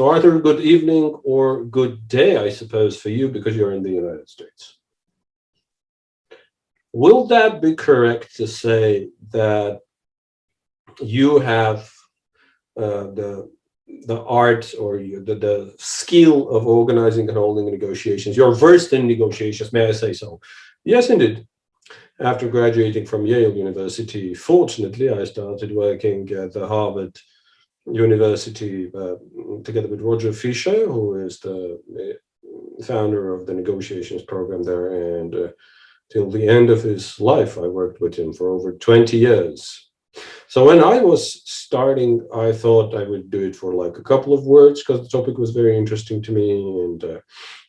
So either good evening or good day, I suppose, for you because you're in the United States. Will that be correct to say that you have the art or the skill of organizing and holding negotiations? You're versed in negotiations, may I say so? Yes, indeed. After graduating from Yale University, fortunately, I started working at the Harvard University together with Roger Fisher, who is the founder of the negotiations program there. And till the end of his life, I worked with him for over 20 years. So when I was starting, I thought I would do it for like a couple of words because the topic was very interesting to me. And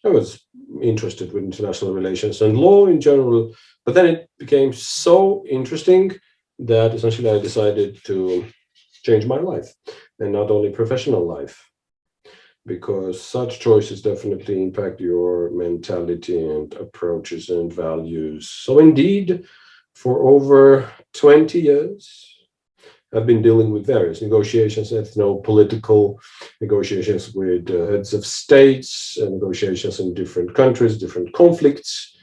I was interested with international relations and law in general. But then it became so interesting that essentially I decided to change my life, and not only professional life, because such choices definitely impact your mentality and approaches and values. So indeed, for over 20 years, I've been dealing with various negotiations, ethno-political negotiations with heads of states, negotiations in different countries, different conflicts,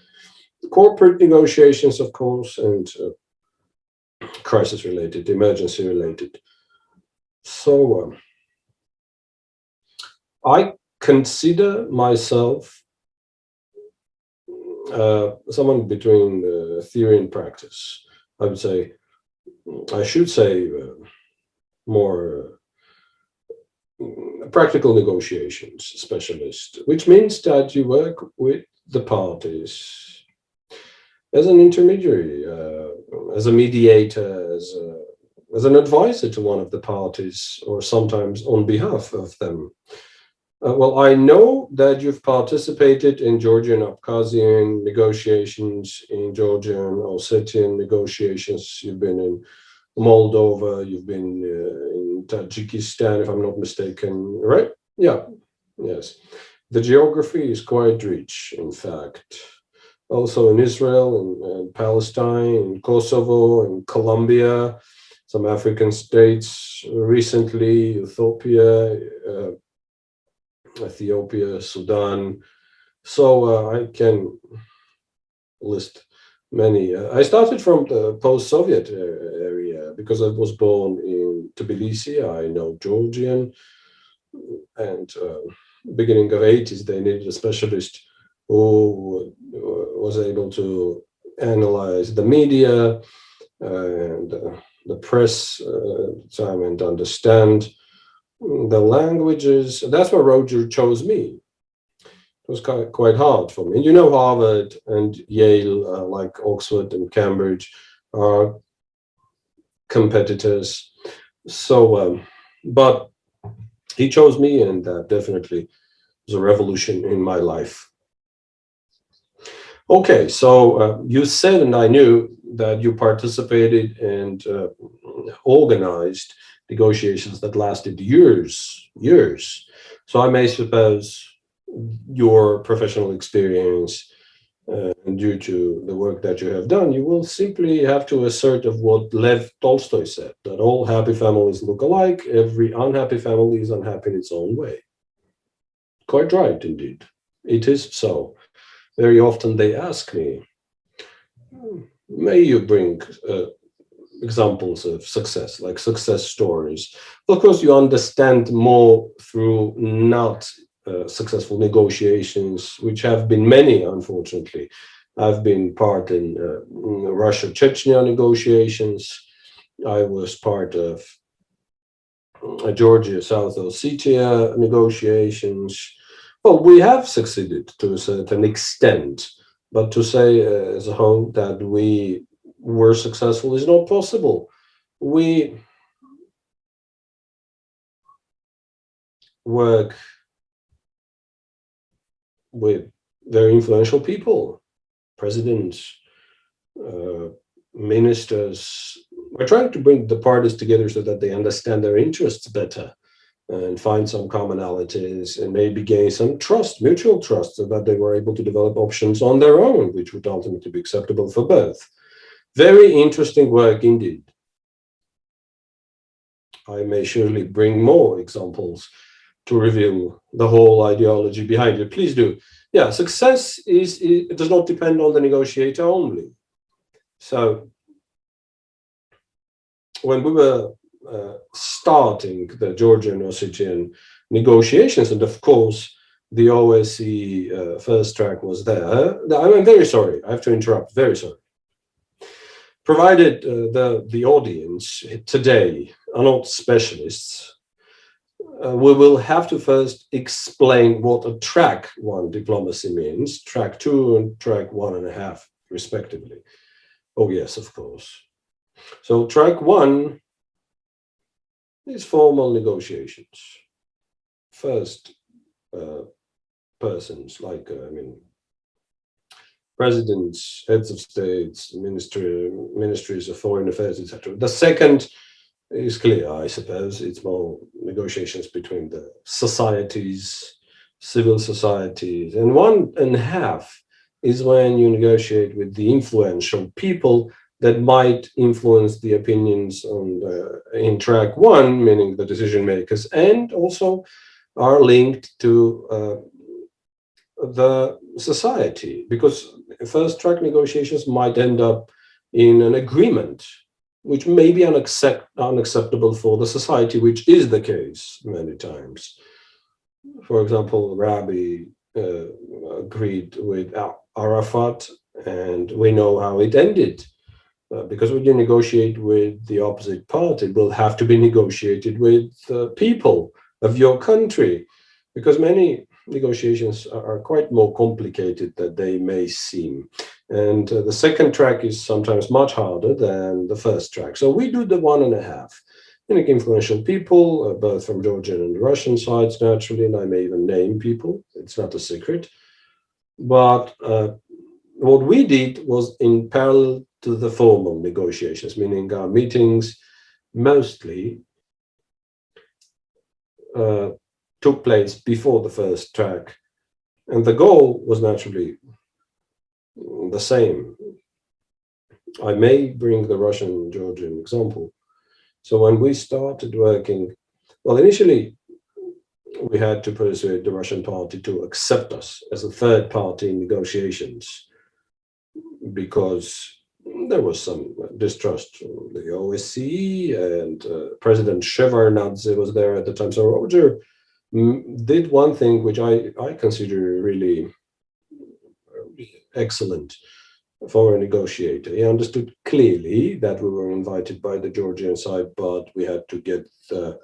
corporate negotiations, of course, and crisis-related, emergency-related. So I consider myself someone between theory and practice. I should say more practical negotiations specialist, which means that you work with the parties as an intermediary, as a mediator, as an advisor to one of the parties, or sometimes on behalf of them. Well, I know that you've participated in Georgian Abkhazian negotiations, in Georgian Ossetian negotiations. You've been in Moldova, you've been in Tajikistan, if I'm not mistaken, right? Yeah, yes. The geography is quite rich, in fact. Also in Israel and Palestine, in Kosovo, in Colombia, some African states recently, Ethiopia, Sudan. So I can list many. I started from the post-Soviet area because I was born in Tbilisi. I know Georgian, and beginning of 80s, they needed a specialist who was able to analyze the media and the press time and understand the languages. That's why Roger chose me. It was quite hard for me. And you know, Harvard and Yale, like Oxford and Cambridge, are competitors. So, but he chose me, and that definitely was a revolution in my life. Okay, so you said, and I knew that you participated and organized negotiations that lasted years. So I may suppose your professional experience, and due to the work that you have done, you will simply have to assert of what Lev Tolstoy said, that all happy families look alike, every unhappy family is unhappy in its own way. Quite right, indeed. It is so. Very often they ask me, may you bring examples of success, like success stories. Of course, you understand more through not successful negotiations, which have been many, unfortunately. I've been part in Russia-Chechnya negotiations. I was part of Georgia, South Ossetia negotiations. Well, we have succeeded to a certain extent, but to say as a whole that we were successful is not possible. We work with very influential people, presidents, ministers. We're trying to bring the parties together so that they understand their interests better and find some commonalities and maybe gain some trust, mutual trust, so that they were able to develop options on their own, which would ultimately be acceptable for both. Very interesting work indeed. I may surely bring more examples to reveal the whole ideology behind it. Please do. Yeah, success it does not depend on the negotiator only. So when we were starting the Georgian Ossetian negotiations, and of course the OSCE first track was there. I'm very sorry, I have to interrupt, very sorry. Provided the audience today are not specialists, we will have to first explain what a track 1 diplomacy means, track 2 and track 1.5 respectively. Oh yes, of course. So track 1 is formal negotiations. First persons like, presidents, heads of states, ministries of foreign affairs, etc. The second is clear, I suppose. It's more negotiations between the societies, civil societies. And 1.5 is when you negotiate with the influential people that might influence the opinions on in track 1, meaning the decision makers, and also are linked to the society, because first track negotiations might end up in an agreement which may be unacceptable for the society, which is the case many times. For example, Rabi agreed with Arafat, and we know how it ended. Because when you negotiate with the opposite party, it will have to be negotiated with people of your country, because many negotiations are quite more complicated than they may seem. And the second track is sometimes much harder than the first track. So we do the 1.5. Meaning influential people, both from Georgian and Russian sides, naturally, and I may even name people. It's not a secret. But what we did was in parallel to the formal negotiations, meaning our meetings mostly took place before the first track. And the goal was naturally the same. I may bring the Russian-Georgian example. So when we started working, well, initially we had to persuade the Russian party to accept us as a third party in negotiations, because there was some distrust from the OSCE, and President Shevardnadze was there at the time. So Roger did one thing which I consider really excellent for a negotiator. He understood clearly that we were invited by the Georgian side, but we had to get the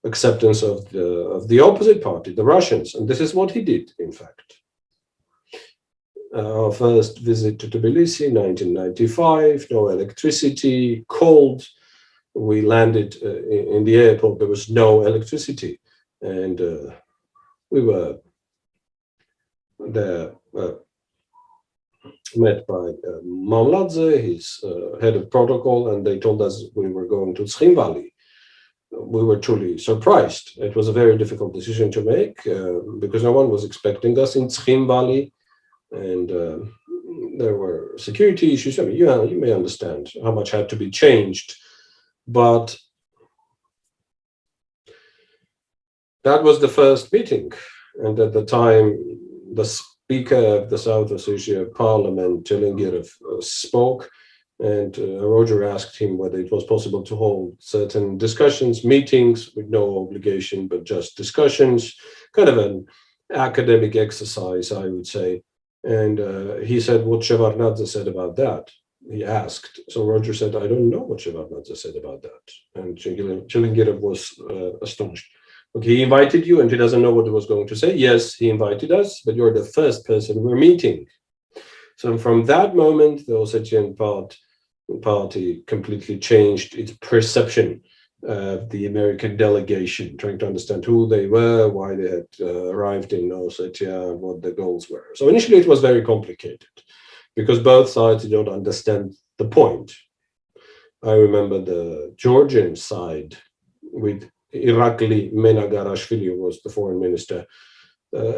acceptance of the opposite party, the Russians, and this is what he did, in fact. Our first visit to Tbilisi, 1995, no electricity, cold. We landed in the airport, there was no electricity, and we were there met by Mamladze, his head of protocol, and they told us we were going to Tskhin Valley. We were truly surprised. It was a very difficult decision to make because no one was expecting us in Tskhin Valley, and there were security issues. I mean, you may understand how much had to be changed, but that was the first meeting. And at the time, the Speaker of the South Ossetia Parliament, Chelengirov, spoke, and Roger asked him whether it was possible to hold certain discussions, meetings with no obligation, but just discussions, kind of an academic exercise, I would say. And he said what Shevardnadze said about that. He asked. So Roger said, I don't know what Shevardnadze said about that. And Chelengirov was astonished. Okay, he invited you and he doesn't know what he was going to say. Yes, he invited us, but you're the first person we're meeting. So from that moment, the Ossetian party completely changed its perception of the American delegation, trying to understand who they were, why they had arrived in Ossetia, and what the goals were. So initially it was very complicated because both sides don't understand the point. I remember the Georgian side with Irakli Menagarashvili, who was the foreign minister,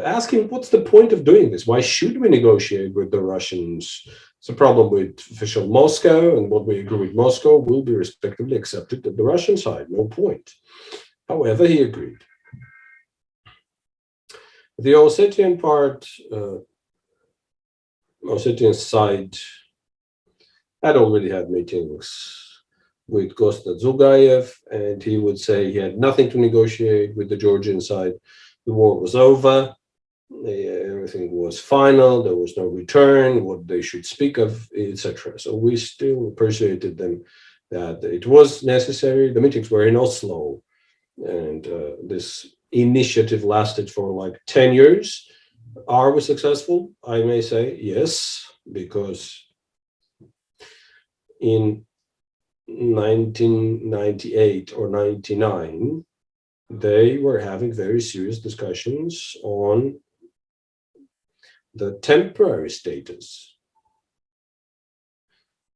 asking what's the point of doing this? Why should we negotiate with the Russians? It's a problem with official Moscow, and what we agree with Moscow will be respectively accepted at the Russian side. No point. However, he agreed. The Ossetian part, Ossetian side had already had meetings with Kosta Zugayev, and he would say he had nothing to negotiate with the Georgian side. The war was over, everything was final, there was no return, what they should speak of, etc. So we still persuaded them that it was necessary. The meetings were in Oslo, and this initiative lasted for like 10 years. Are we successful? I may say yes, because in 1998 or 99, they were having very serious discussions on the temporary status.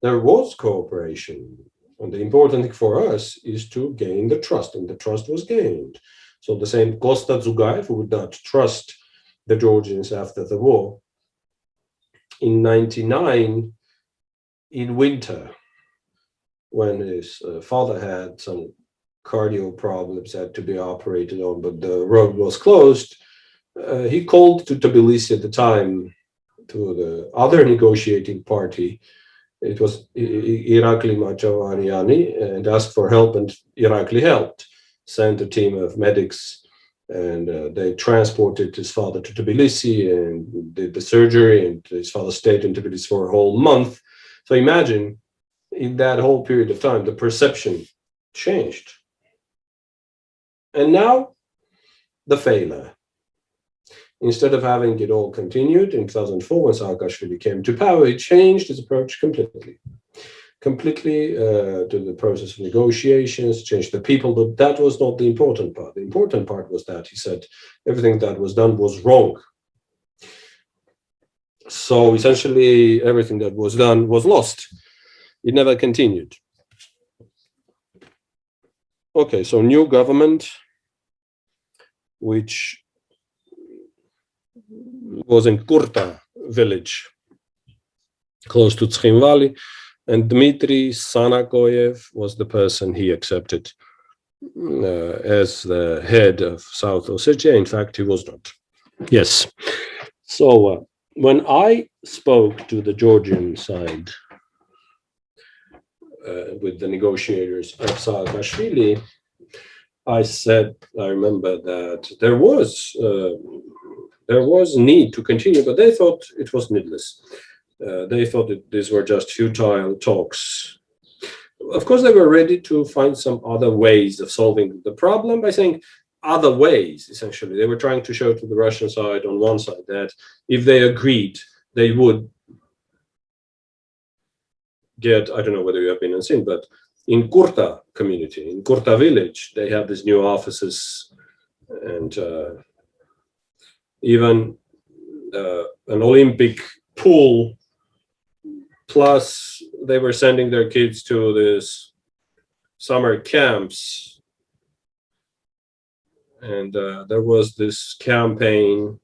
There was cooperation, and the important thing for us is to gain the trust, and the trust was gained. So the same Kosta Zugayev, who would not trust the Georgians after the war, in 99, in winter, when his father had some cardio problems, had to be operated on, but the road was closed, he called to Tbilisi at the time, to the other negotiating party. It was Irakli Machavariani, and asked for help, and Irakli helped, sent a team of medics, and they transported his father to Tbilisi and did the surgery, and his father stayed in Tbilisi for a whole month. So imagine, in that whole period of time, the perception changed. And now, the failure. Instead of having it all continued in 2004, when Saakashvili came to power, he changed his approach completely to the process of negotiations, changed the people, but that was not the important part. The important part was that he said everything that was done was wrong. So essentially, everything that was done was lost. It never continued. Okay, so new government, which was in Kurta village, close to Tskhin Valley, and Dmitry Sanakoyev was the person he accepted as the head of South Ossetia. In fact, he was not. Yes. So when I spoke to the Georgian side with the negotiators of Saakashvili, I remember that there was need to continue, but they thought it was needless. They thought that these were just futile talks. Of course, they were ready to find some other ways of solving the problem by saying other ways, essentially. They were trying to show to the Russian side on one side that if they agreed, they would get, I don't know whether you have been and seen, but in Kurta community, in Kurta village, they have these new offices, and even an Olympic pool, plus they were sending their kids to these summer camps. And there was this campaign,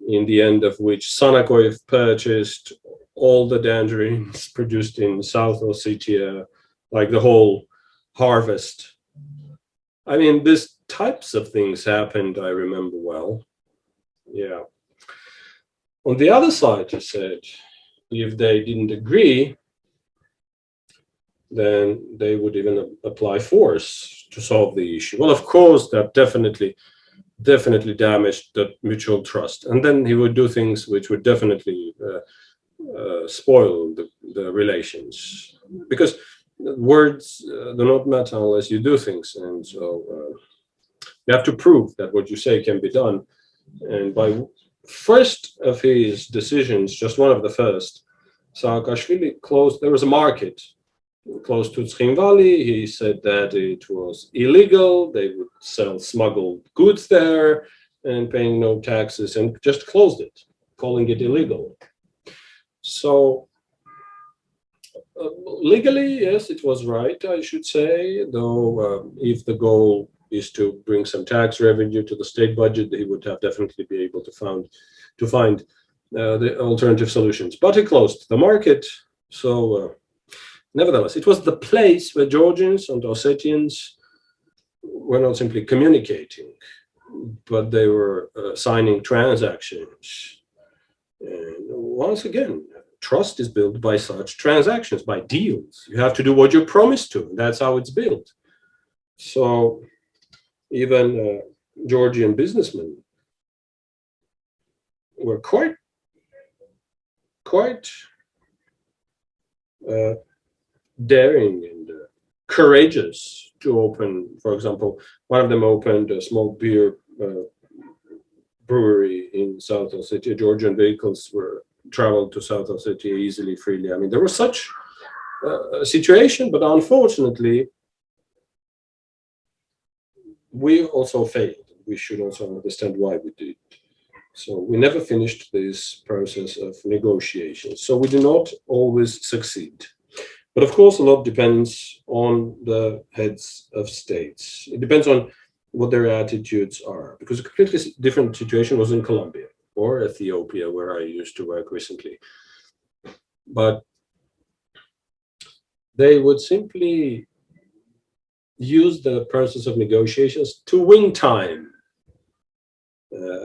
in the end of which Sanakoyev purchased all the tangerines produced in South Ossetia, like the whole harvest. I mean, these types of things happened, I remember well. Yeah. On the other side, he said, if they didn't agree, then they would even apply force to solve the issue. Well, of course, that definitely damaged the mutual trust. And then he would do things which would definitely spoil the relations, because words do not matter unless you do things. And so you have to prove that what you say can be done. And by first of his decisions, just one of the first, Saakashvili closed, there was a market close to Tskhin Valley. He said that it was illegal. They would sell smuggled goods there and paying no taxes, and just closed it, calling it illegal. So legally, yes, it was right, I should say, though if the goal is to bring some tax revenue to the state budget, he would have definitely be able to find the alternative solutions. But he closed the market. So nevertheless, it was the place where Georgians and Ossetians were not simply communicating, but they were signing transactions. And once again, trust is built by such transactions, by deals. You have to do what you promised to, and that's how it's built. So even Georgian businessmen were quite daring and courageous to open. For example, one of them opened a small beer brewery in South Ossetia. Georgian vehicles were traveled to South Ossetia easily, freely. I mean, there was such a situation, but unfortunately, we also failed. We should also understand why we did. So we never finished this process of negotiations. So we do not always succeed. But of course, a lot depends on the heads of states. It depends on what their attitudes are, because a completely different situation was in Colombia or Ethiopia, where I used to work recently. But they would simply use the process of negotiations to win time.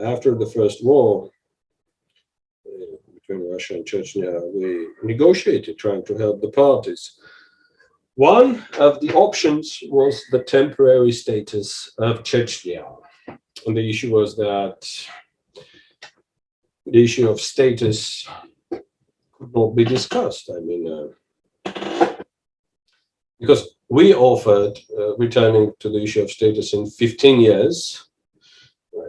After the First War between Russia and Chechnya, we negotiated, trying to help the parties. One of the options was the temporary status of Chechnya. And the issue was that the issue of status could not be discussed. I mean, because we offered returning to the issue of status in 15 years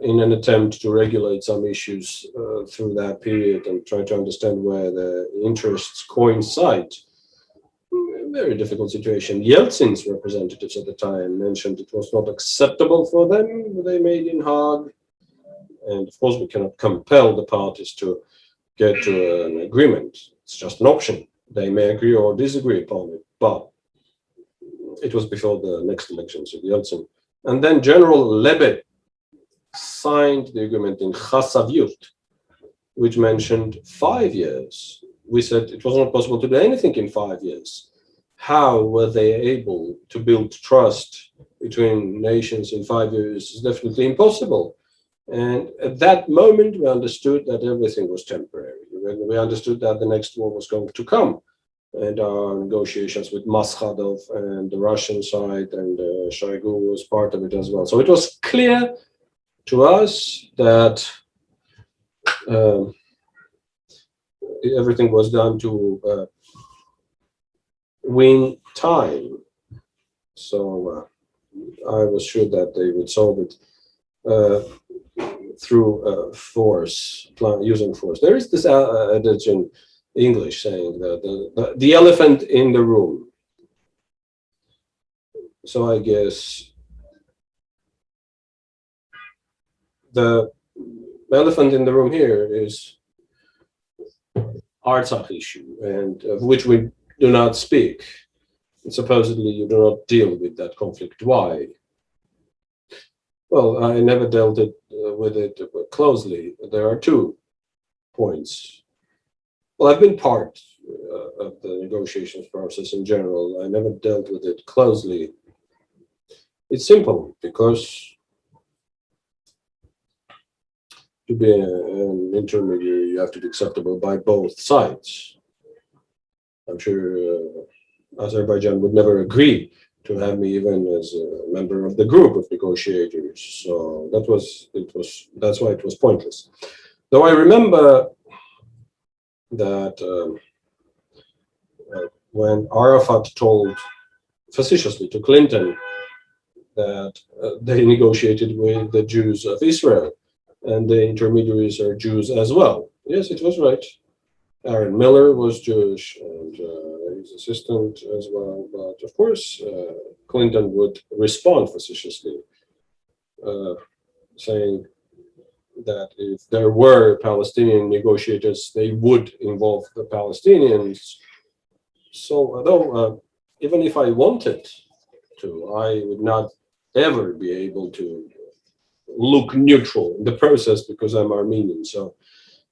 in an attempt to regulate some issues through that period and try to understand where the interests coincide. Very difficult situation. Yeltsin's representatives at the time mentioned it was not acceptable for them. They made in Hague. And of course, we cannot compel the parties to get to an agreement. It's just an option. They may agree or disagree upon it. But it was before the next elections of Yeltsin. And then General Lebed signed the agreement in Khasavyurt, which mentioned 5 years. We said it was not possible to do anything in 5 years. How were they able to build trust between nations in 5 years? Is definitely impossible. And at that moment, we understood that everything was temporary. We understood that the next war was going to come. And our negotiations with Maskhadov and the Russian side and Shoigu was part of it as well. So it was clear to us that everything was done to win time. So I was sure that they would solve it through force, using force. There is this adage in English saying that the elephant in the room. So I guess the elephant in the room here is Artsakh issue, and of which we do not speak. And supposedly you do not deal with that conflict. Why? Well, I never dealt with it closely. There are 2 points. Well, I've been part of the negotiations process in general. I never dealt with it closely. It's simple, because to be an intermediary, you have to be acceptable by both sides. I'm sure Azerbaijan would never agree to have me even as a member of the group of negotiators. So that's why it was pointless. Though I remember that when Arafat told facetiously to Clinton that they negotiated with the Jews of Israel and the intermediaries are Jews as well. Yes, it was right. Aaron Miller was Jewish and his assistant as well. But of course, Clinton would respond facetiously, saying that if there were Palestinian negotiators, they would involve the Palestinians. So although even if I wanted to, I would not ever be able to look neutral in the process because I'm Armenian. So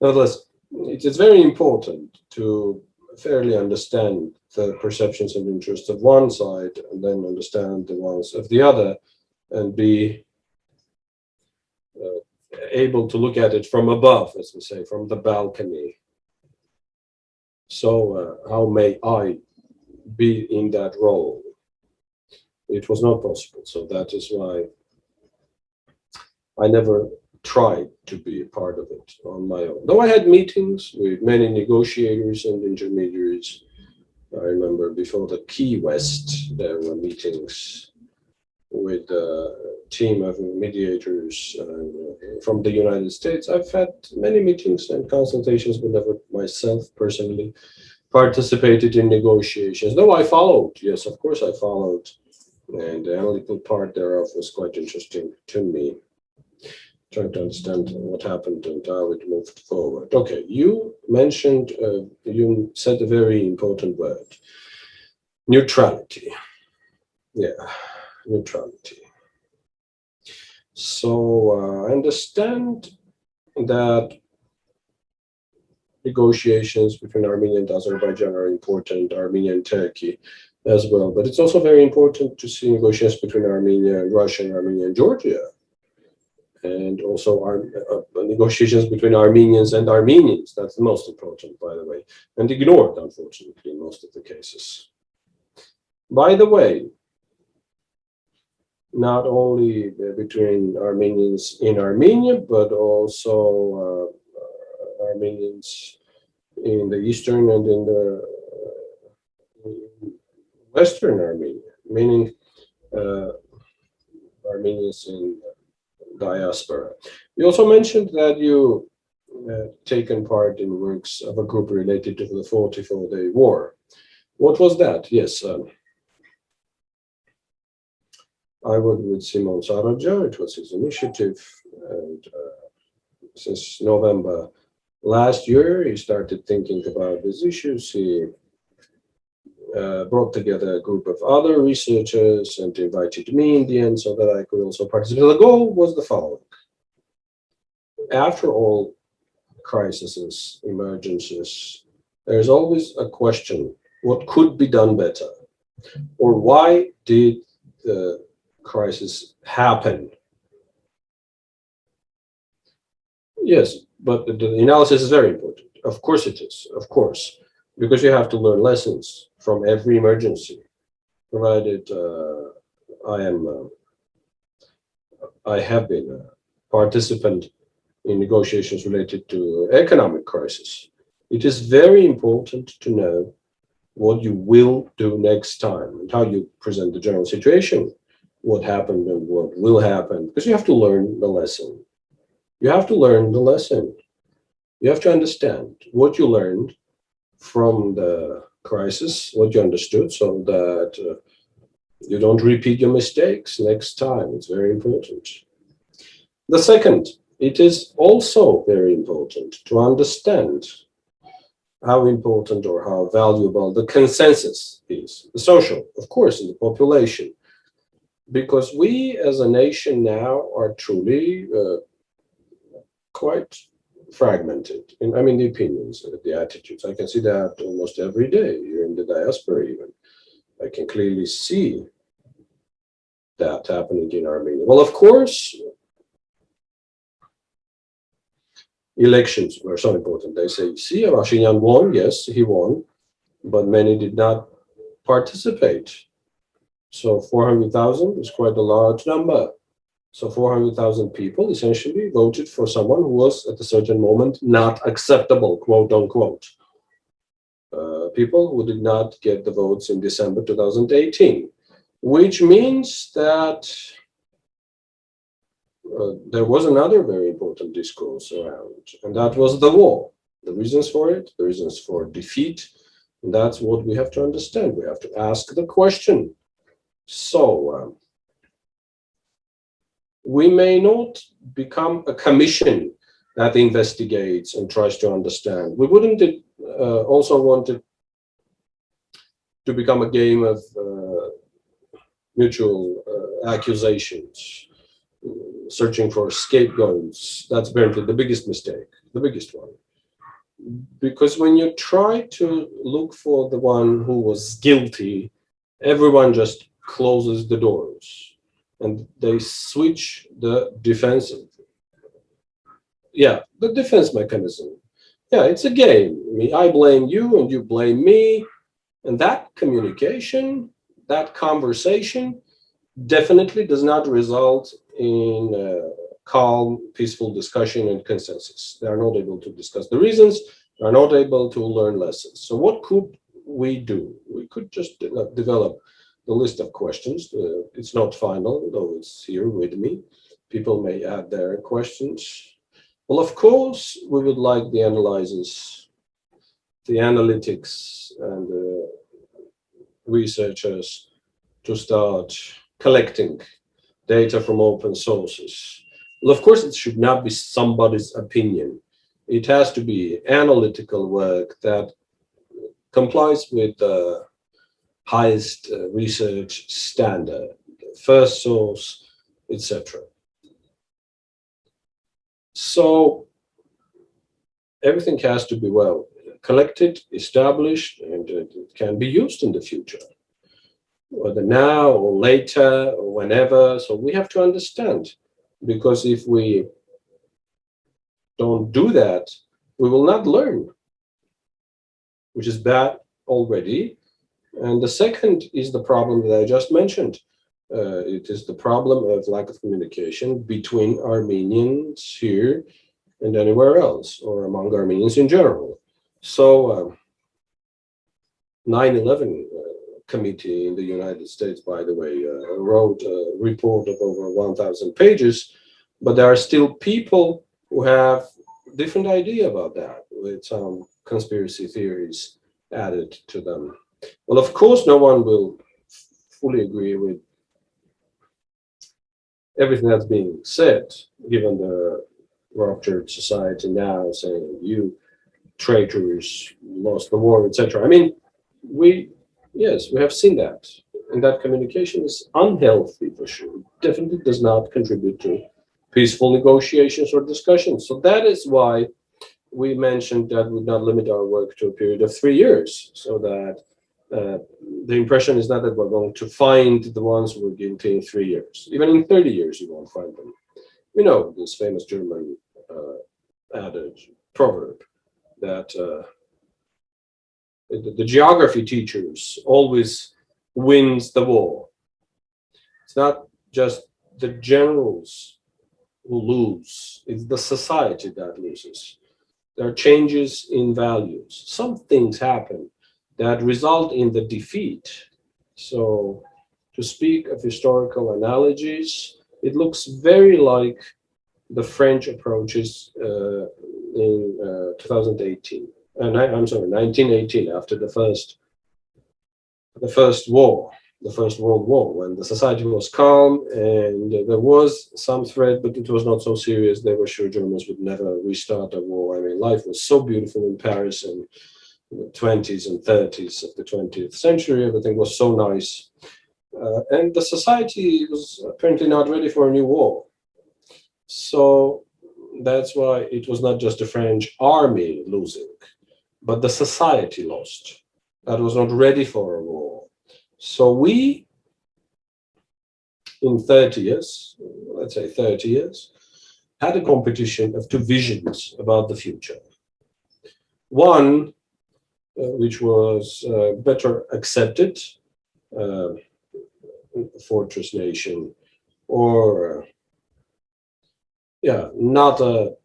nevertheless, it's very important to fairly understand the perceptions and interests of one side and then understand the ones of the other and be able to look at it from above, as we say, from the balcony. So how may I be in that role? It was not possible. So that is why I never tried to be a part of it on my own. Though I had meetings with many negotiators and intermediaries. I remember before the Key West, there were meetings with a team of mediators from the United States. I've had many meetings and consultations, but never myself personally participated in negotiations. Though I followed, yes, of course I followed, and the analytical part thereof was quite interesting to me, trying to understand what happened and how it moved forward. Okay, you mentioned, you said a very important word, neutrality. Yeah, neutrality. So I understand that negotiations between Armenia and Azerbaijan are important, Armenia and Turkey as well, but it's also very important to see negotiations between Armenia and Russia and Armenia and Georgia, and also negotiations between Armenians and Armenians. That's the most important, by the way, and ignored, unfortunately, in most of the cases. By the way, not only between Armenians in Armenia, but also Armenians in the eastern and in the western Armenia, meaning Armenians in diaspora. You also mentioned that you taken part in works of a group related to the 44-day war. What was that? Yes, I worked with Simon Saraja. It was his initiative, and since November last year, he started thinking about these issues. He brought together a group of other researchers and invited me in the end so that I could also participate. The goal was the following. After all crises, emergencies, there's always a question, what could be done better? Or why did the crisis happen? Yes, but the analysis is very important. Of course it is, of course, because you have to learn lessons from every emergency, provided I have been a participant in negotiations related to economic crisis. It is very important to know what you will do next time and how you present the general situation, what happened and what will happen, because you have to learn the lesson. You have to learn the lesson. You have to understand what you learned from the crisis, what you understood, so that you don't repeat your mistakes next time. It's very important. The second, it is also very important to understand how important or how valuable the consensus is, the social, of course, in the population, because we as a nation now are truly quite fragmented. I mean, the opinions, the attitudes. I can see that almost every day here in the diaspora even. I can clearly see that happening in Armenia. Well, of course, elections were so important. They say, see, Pashinyan won, yes, he won, but many did not participate. So 400,000 is quite a large number. So 400,000 people essentially voted for someone who was at a certain moment not acceptable, quote unquote. People who did not get the votes in December 2018, which means that there was another very important discourse around, and that was the war. The reasons for it, the reasons for defeat, and that's what we have to understand. We have to ask the question. So, we may not become a commission that investigates and tries to understand. We wouldn't also want it to become a game of mutual accusations, searching for scapegoats. That's apparently the biggest mistake, the biggest one. Because when you try to look for the one who was guilty, everyone just closes the doors and they switch the defensive. yeah, the defense mechanism. Yeah, it's a game. I blame you and you blame me. And that communication, that conversation definitely does not result in calm, peaceful discussion and consensus. They are not able to discuss the reasons, they are not able to learn lessons. So what could we do? We could just develop the list of questions. It's not final, though it's here with me. People may add their questions. Well, of course, we would like the analysis, the analytics, and the researchers to start collecting data from open sources. Well, of course, it should not be somebody's opinion. It has to be analytical work that complies with the highest research standard, first source, etc. So everything has to be well collected, established, and it can be used in the future, whether now or later or whenever. So we have to understand, because if we don't do that, we will not learn, which is bad already. And the second is the problem that I just mentioned. It is the problem of lack of communication between Armenians here and anywhere else, or among Armenians in general. So 9/11 committee in the United States, by the way, wrote a report of over 1,000 pages, but there are still people who have different idea about that, with some conspiracy theories added to them. Well, of course, no one will fully agree with everything that's being said, given the ruptured society now, saying you traitors lost the war, etc. I mean, yes, we have seen that, and that communication is unhealthy for sure. Definitely does not contribute to peaceful negotiations or discussions. So that is why we mentioned that we would not limit our work to a period of 3 years, so that the impression is not that we're going to find the ones who were guilty in 3 years. Even in 30 years, you won't find them. We know this famous German adage, proverb, that the geography teachers always wins the war. It's not just the generals who lose, it's the society that loses. There are changes in values. Some things happen that result in the defeat. So to speak of historical analogies, it looks very like the French approaches in 2018. I'm sorry, 1918, after the first war, the First World War, when the society was calm and there was some threat, but it was not so serious. They were sure Germans would never restart a war. I mean, life was so beautiful in Paris in the 20s and 30s of the 20th century. Everything was so nice. And the society was apparently not ready for a new war. So that's why it was not just the French army losing, but the society lost. That was not ready for a war. So we, in 30 years, let's say 30 years, had a competition of two visions about the future. One, which was better accepted, fortress nation, or not a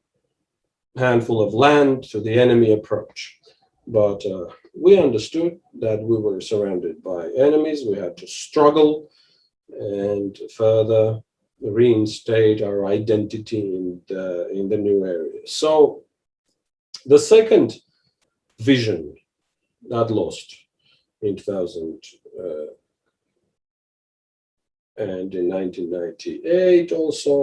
handful of land to the enemy approach. But we understood that we were surrounded by enemies. We had to struggle and further reinstate our identity in the new area. So the second vision got lost in 2000 and in 1998 also,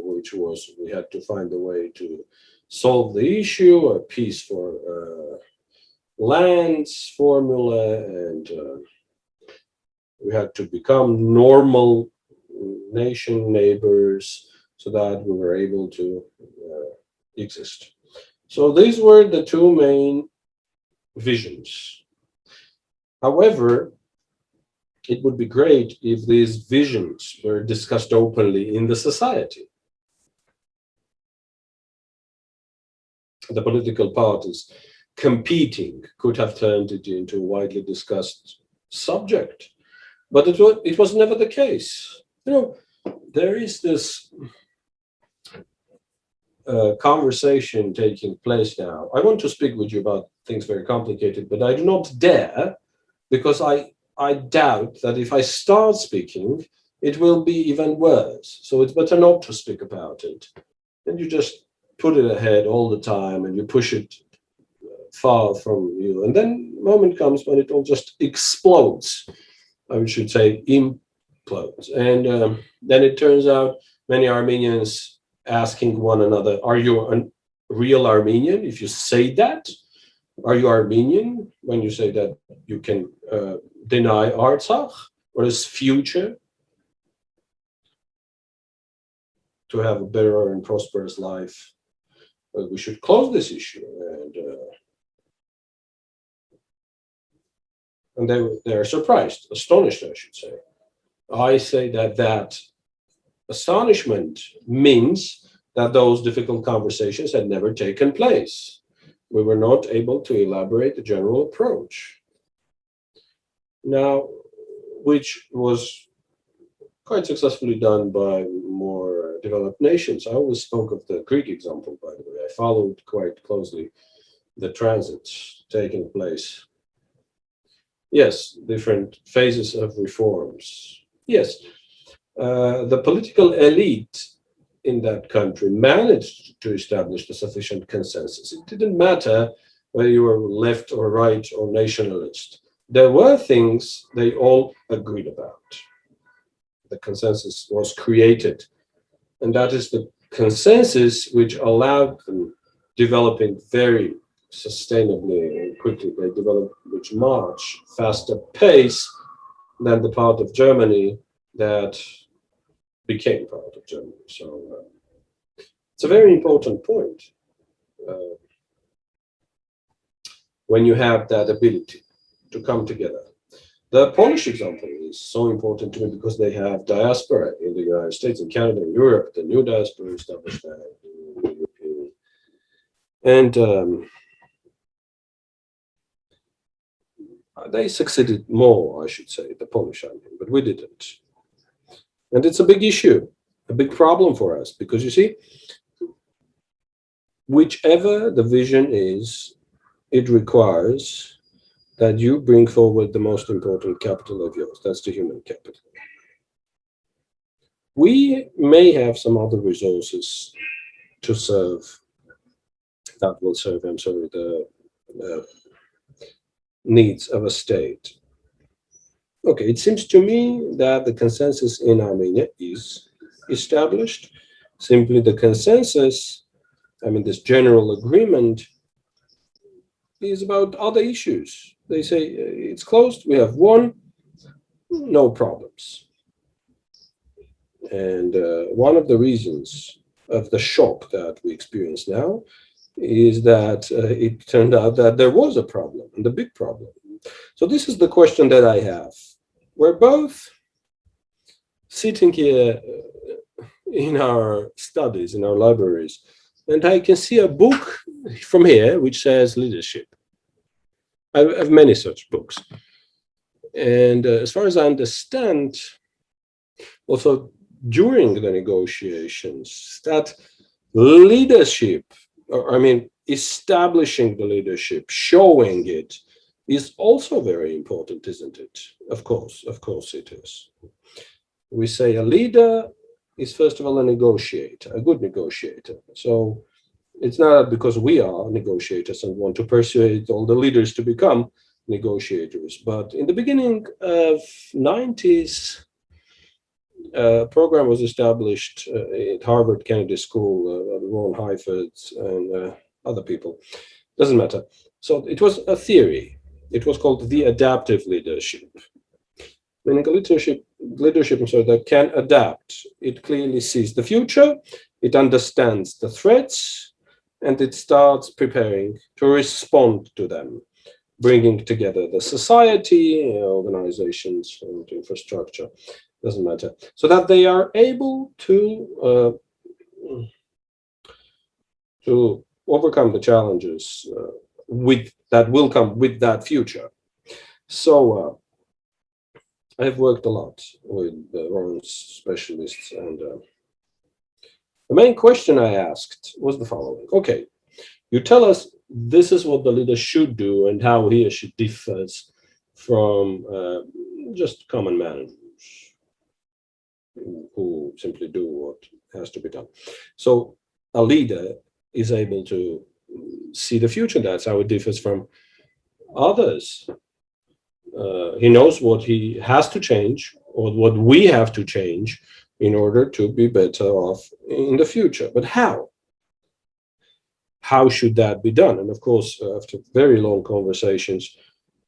which was we had to find a way to solve the issue, a peace for lands formula, and we had to become normal nation neighbors so that we were able to exist. So these were the two main visions. However, it would be great if these visions were discussed openly in the society. the political parties competing could have turned it into a widely discussed subject. But it was never the case. You know, there is this conversation taking place now. I want to speak with you about things very complicated, but I do not dare, because I doubt that if I start speaking, it will be even worse. So it's better not to speak about it. And you just put it ahead all the time and you push it far from you. And then the moment comes when it all just explodes. I should say implodes. And then it turns out many Armenians asking one another, are you a real Armenian? If you say that, are you Armenian? When you say that, you can deny Artsakh or its future to have a better and prosperous life. But we should close this issue. And they are surprised, astonished, I should say. I say that astonishment means that those difficult conversations had never taken place. We were not able to elaborate the general approach. Now, which was quite successfully done by more developed nations. I always spoke of the Greek example, by the way. I followed quite closely the transits taking place. Yes, different phases of reforms. Yes, the political elite in that country managed to establish a sufficient consensus. It didn't matter whether you were left or right or nationalist. There were things they all agreed about. The consensus was created. And that is the consensus which allowed them developing very sustainably and quickly. They developed with much faster pace than the part of Germany that became part of Germany. So it's a very important point when you have that ability to come together. The Polish example is so important to me because they have diaspora in the United States and Canada and Europe, the new diaspora established there in the European. And they succeeded more, I should say, the Polish army, but we didn't. And it's a big issue, a big problem for us, because you see, whichever the vision is, it requires that you bring forward the most important capital of yours. That's the human capital. We may have some other resources to serve, that will serve, the needs of a state. Okay, it seems to me that the consensus in Armenia is established. Simply the consensus, this general agreement, is about other issues. They say it's closed, we have won, no problems. And one of the reasons of the shock that we experience now is that it turned out that there was a problem, and a big problem. So this is the question that I have. We're both sitting here in our studies, in our libraries, and I can see a book from here which says leadership. I have many such books. And as far as I understand, also during the negotiations, that leadership, establishing the leadership, showing it, is also very important, isn't it? Of course it is. We say a leader is first of all a negotiator, a good negotiator. So it's not because we are negotiators and want to persuade all the leaders to become negotiators, but in the beginning of 90s, a program was established at Harvard Kennedy School, Ron Heifetz and other people. Doesn't matter. So it was a theory. It was called the adaptive leadership. Meaning a leadership that can adapt. It clearly sees the future, it understands the threats, and it starts preparing to respond to them, bringing together the society, organizations, and infrastructure. Doesn't matter. So that they are able to overcome the challenges that will come with that future. So I've worked a lot with Ron's specialists, and the main question I asked was the following. Okay, you tell us this is what the leader should do and how he or she differs from just common man who simply do what has to be done. So a leader is able to see the future. That's how it differs from others. He knows what he has to change or what we have to change in order to be better off in the future. But how? How should that be done? And of course, after very long conversations,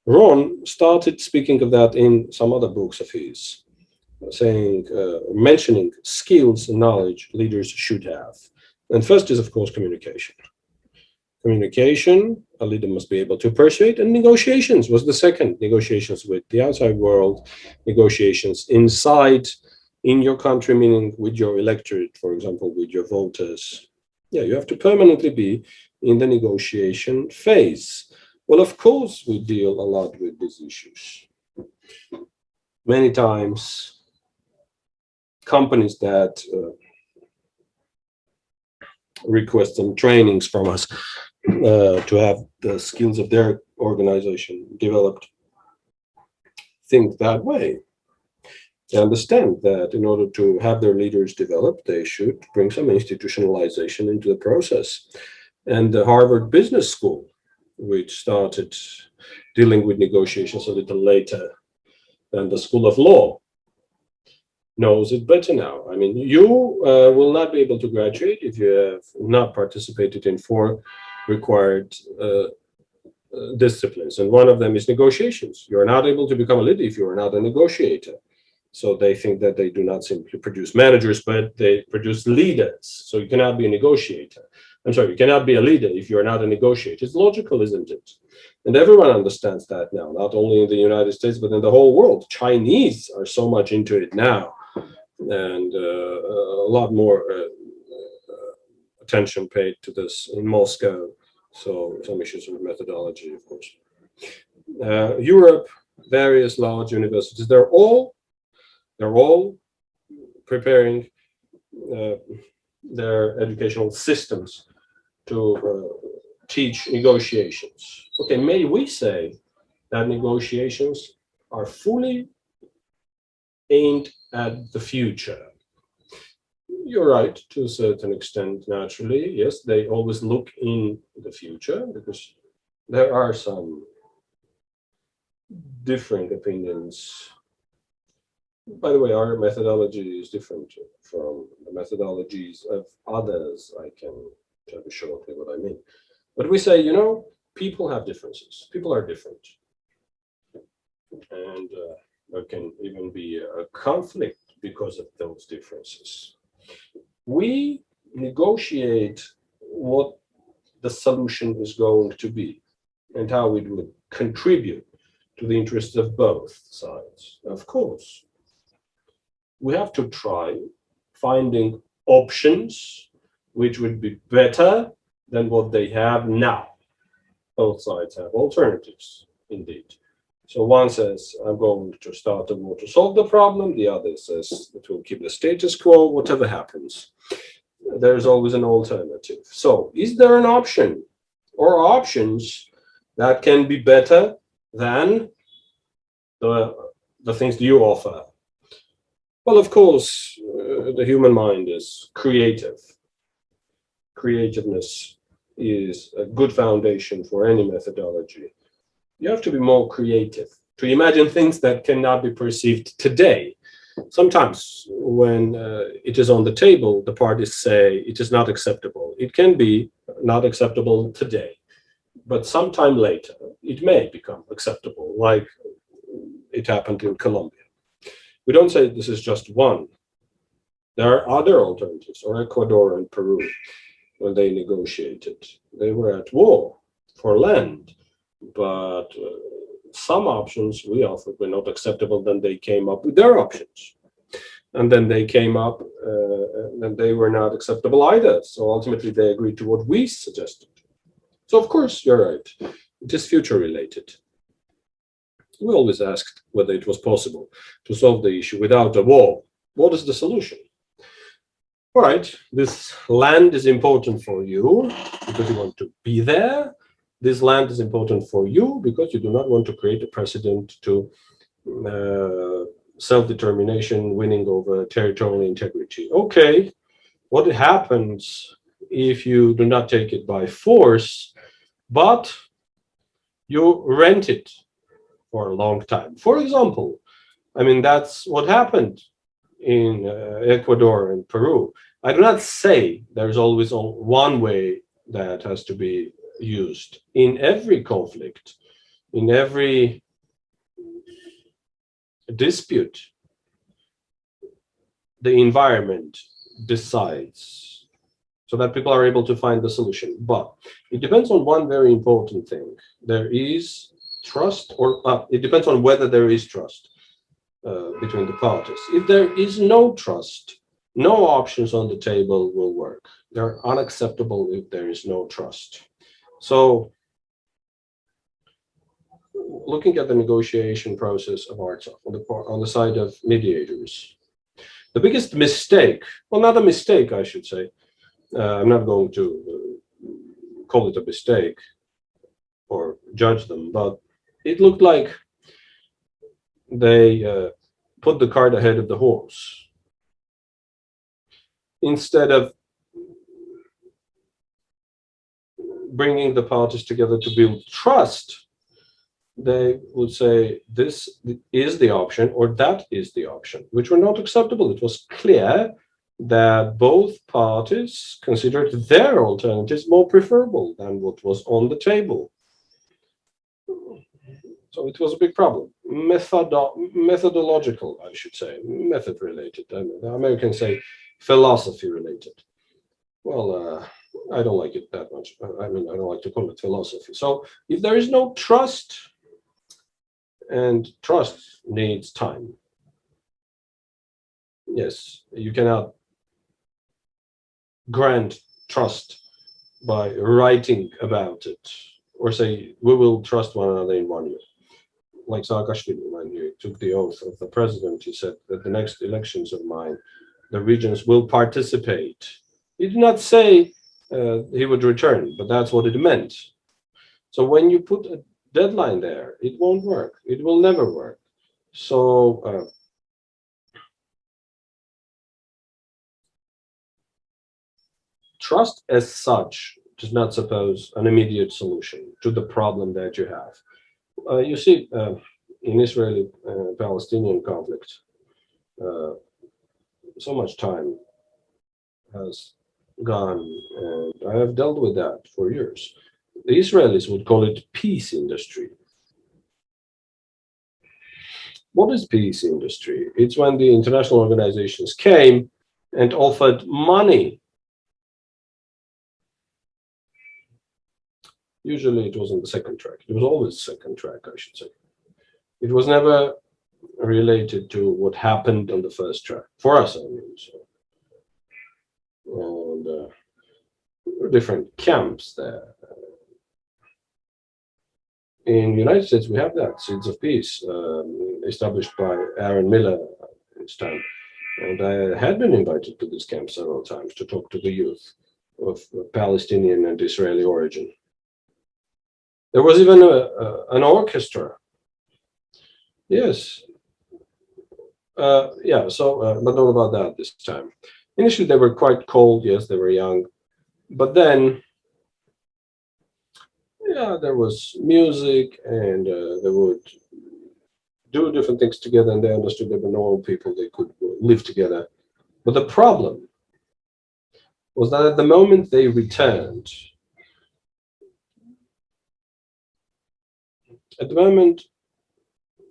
Ron started speaking of that in some other books of his, saying, mentioning skills and knowledge leaders should have. And first is, of course, communication. Communication, a leader must be able to persuade, and negotiations was the second. Negotiations with the outside world, negotiations inside, in your country, meaning with your electorate, for example, with your voters. Yeah, you have to permanently be in the negotiation phase. Well, of course, we deal a lot with these issues. Many times, companies that request some trainings from us to have the skills of their organization developed think that way. They understand that in order to have their leaders develop, they should bring some institutionalization into the process. And the Harvard Business School, which started dealing with negotiations a little later than the School of Law, knows it better now. I mean, you will not be able to graduate if you have not participated in 4 required disciplines. And one of them is negotiations. You're not able to become a leader if you are not a negotiator. So they think that they do not simply produce managers, but they produce leaders. So you cannot be a negotiator. I'm sorry, you cannot be a leader if you're not a negotiator. It's logical, isn't it? And everyone understands that now, not only in the United States, but in the whole world. Chinese are so much into it now. And a lot more attention paid to this in Moscow. So some issues with methodology, of course. Europe, various large universities, they're all preparing their educational systems to teach negotiations. Okay, may we say that negotiations are fully aimed at the future? You're right, to a certain extent, naturally. Yes, they always look in the future because there are some different opinions. By the way, our methodology is different from the methodologies of others. I can tell you shortly what I mean. But we say, you know, people have differences. People are different. And there can even be a conflict because of those differences. We negotiate what the solution is going to be and how it would contribute to the interests of both sides. Of course, we have to try finding options which would be better than what they have now. Both sides have alternatives, indeed. So one says, I'm going to start a war to solve the problem. The other says it will keep the status quo, whatever happens. There's always an alternative. So is there an option or options that can be better than the things that you offer? Well, of course, the human mind is creative. Creativeness is a good foundation for any methodology. You have to be more creative to imagine things that cannot be perceived today. Sometimes when it is on the table, the parties say it is not acceptable. It can be not acceptable today, but sometime later, it may become acceptable, like it happened in Colombia. We don't say this is just one. There are other alternatives, or Ecuador and Peru, when they negotiated. They were at war for land, but some options we offered were not acceptable. Then they came up with their options. And then they came up and they were not acceptable either. So ultimately they agreed to what we suggested. So of course, you're right. It is future related. We always asked whether it was possible to solve the issue without a war. What is the solution? All right, this land is important for you because you want to be there. This land is important for you because you do not want to create a precedent to self-determination, winning over territorial integrity. Okay, what happens if you do not take it by force, but you rent it for a long time? For example, I mean, that's what happened in Ecuador and Peru. I do not say there's always one way that has to be used. In every conflict, in every dispute, the environment decides so that people are able to find the solution. But it depends on one very important thing. There is trust, or it depends on whether there is trust between the parties. If there is no trust, no options on the table will work. They're unacceptable if there is no trust. So looking at the negotiation process of Artsakh on the side of mediators, the biggest mistake, well, not a mistake, I should say, I'm not going to call it a mistake or judge them, but it looked like they put the cart ahead of the horse. Instead of bringing the parties together to build trust, they would say this is the option or that is the option, which were not acceptable. It was clear that both parties considered their alternatives more preferable than what was on the table. So it was a big problem. Methodological, I should say, method related. The Americans say philosophy related. Well, I don't like it that much. I mean, I don't like to call it philosophy. So if there is no trust, and trust needs time. Yes, you cannot grant trust by writing about it or say, we will trust one another in 1 year. Like Saakashvili, when he took the oath of the president, he said that the next elections of mine, the regions will participate. He did not say he would return, but that's what it meant. So when you put a deadline there, it won't work. It will never work. So trust as such does not suppose an immediate solution to the problem that you have. You see, in Israeli-Palestinian conflict, so much time has gone, and I have dealt with that for years. The Israelis would call it peace industry. What is peace industry? It's when the international organizations came and offered money. Usually it was on the second track. It was always second track, I should say. It was never related to what happened on the first track, for us, I mean. So. And there were different camps there. In the United States, we have that, Seeds of Peace, established by Aaron Miller at this time. And I had been invited to this camp several times to talk to the youth of Palestinian and Israeli origin. There was even an orchestra. Yes. Yeah, so, but not about that this time. Initially, they were quite cold. Yes, they were young. But then, yeah, there was music, and they would do different things together, and they understood they were normal people. They could live together. But the problem was that at the moment they returned, at the moment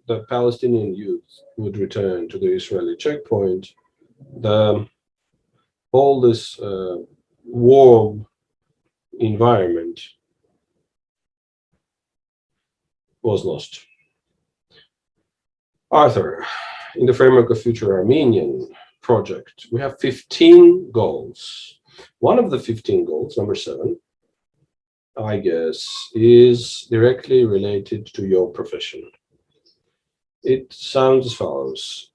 the Palestinian youth would return to the Israeli checkpoint, all this warm environment was lost. Arthur, in the framework of Future Armenian project, we have 15 goals. One of the 15 goals, number 7, I guess, is directly related to your profession. It sounds as follows.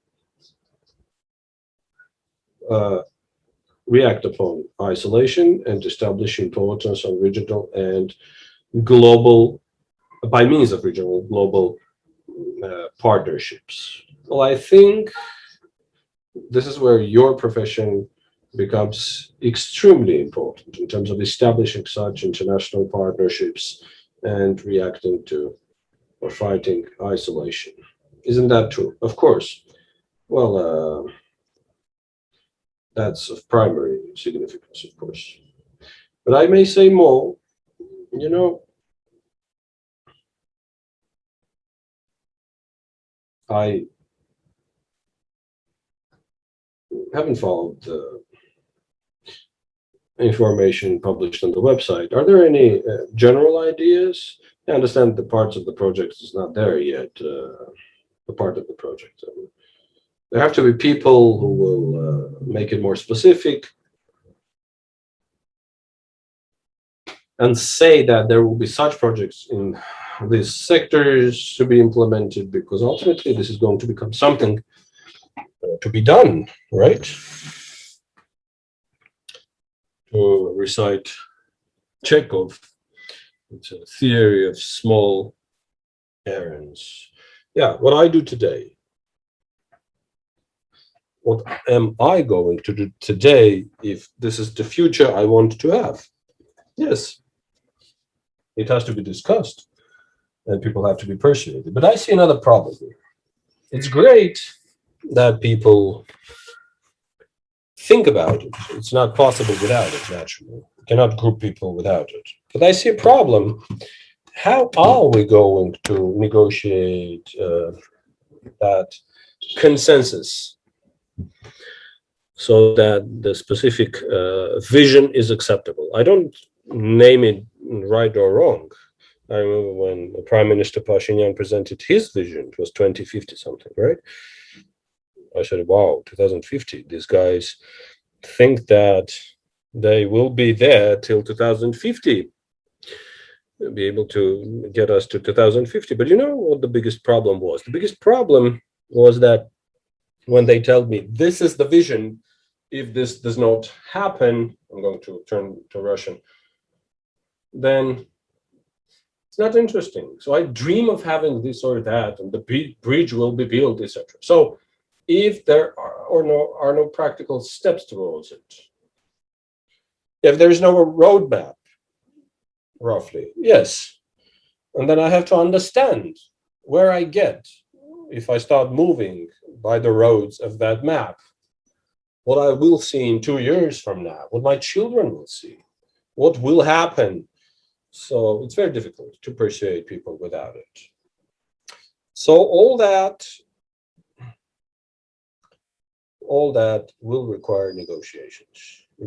React upon isolation and establish importance on regional and global, by means of regional global partnerships. Well, I think this is where your profession becomes extremely important in terms of establishing such international partnerships and reacting to or fighting isolation. Isn't that true? Of course. Well, that's of primary significance, of course. But I may say more, you know, I haven't followed the information published on the website. Are there any general ideas? I understand the parts of the project is not there yet, the part of the project. There have to be people who will make it more specific and say that there will be such projects in these sectors to be implemented, because ultimately this is going to become something to be done, right? To recite Chekhov, it's a theory of small errands. Yeah, what I do today, what am I going to do today if this is the future I want to have? Yes, it has to be discussed and people have to be persuaded. But I see another problem here. It's great that people think about it. It's not possible without it, naturally. You cannot group people without it. But I see a problem. How are we going to negotiate that consensus so that the specific vision is acceptable? I don't name it right or wrong. I remember when Prime Minister Pashinyan presented his vision, it was 2050 something, right? I said, wow, 2050, these guys think that they will be there till 2050, be able to get us to 2050. But you know what the biggest problem was? The biggest problem was that when they tell me this is the vision, if this does not happen, I'm going to turn to Russian, then it's not interesting. So I dream of having this or that, and the bridge will be built, etc. So if there are no practical steps towards it, if there is no roadmap, roughly, yes, and then I have to understand where I get if I start moving by the roads of that map, what I will see in 2 years from now, what my children will see, what will happen. So it's very difficult to persuade people without it. So all that will require negotiations. We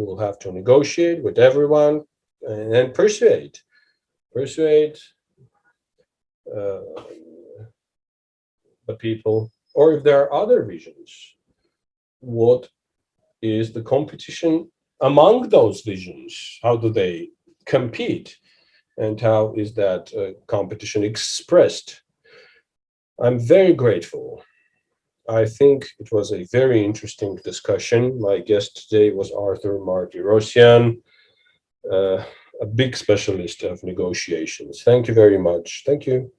will have to negotiate with everyone and then persuade the people, or if there are other visions, what is the competition among those visions? How do they compete? And how is that competition expressed? I'm very grateful. I think it was a very interesting discussion. My guest today was Arthur Martirosyan, a big specialist of negotiations. Thank you very much. Thank you.